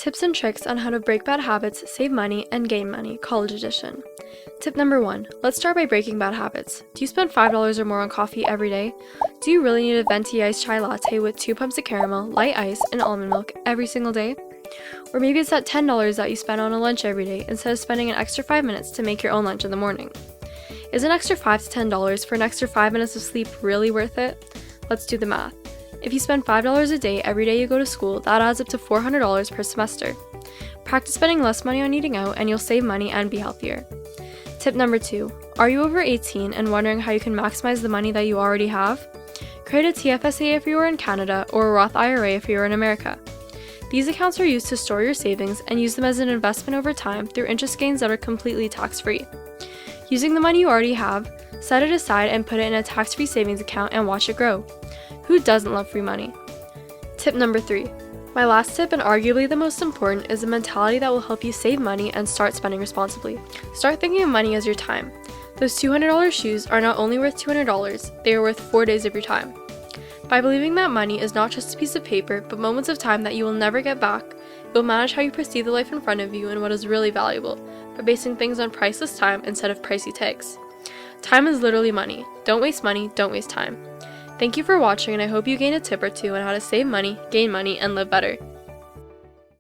Tips and tricks on how to break bad habits, save money, and gain money, college edition. Tip number 1. Let's start by breaking bad habits. Do you spend $5 or more on coffee every day? Do you really need a venti iced chai latte with 2 pumps of caramel, light ice, and almond milk every single day? Or maybe it's that $10 that you spend on a lunch every day instead of spending an extra 5 minutes to make your own lunch in the morning. Is an extra $5 to $10 for an extra 5 minutes of sleep really worth it? Let's do the math. If you spend $5 a day every day you go to school, that adds up to $400 per semester. Practice spending less money on eating out and you'll save money and be healthier. Tip number 2. Are you over 18 and wondering how you can maximize the money that you already have? Create a TFSA if you are in Canada or a Roth IRA if you are in America. These accounts are used to store your savings and use them as an investment over time through interest gains that are completely tax-free. Using the money you already have, set it aside and put it in a tax-free savings account and watch it grow. Who doesn't love free money? Tip number 3. My last tip, and arguably the most important, is a mentality that will help you save money and start spending responsibly. Start thinking of money as your time. Those $200 shoes are not only worth $200, they are worth 4 days of your time. By believing that money is not just a piece of paper, but moments of time that you will never get back, you'll manage how you perceive the life in front of you and what is really valuable, by basing things on priceless time instead of pricey tags. Time is literally money. Don't waste money, don't waste time. Thank you for watching, and I hope you gained a tip or two on how to save money, gain money, and live better.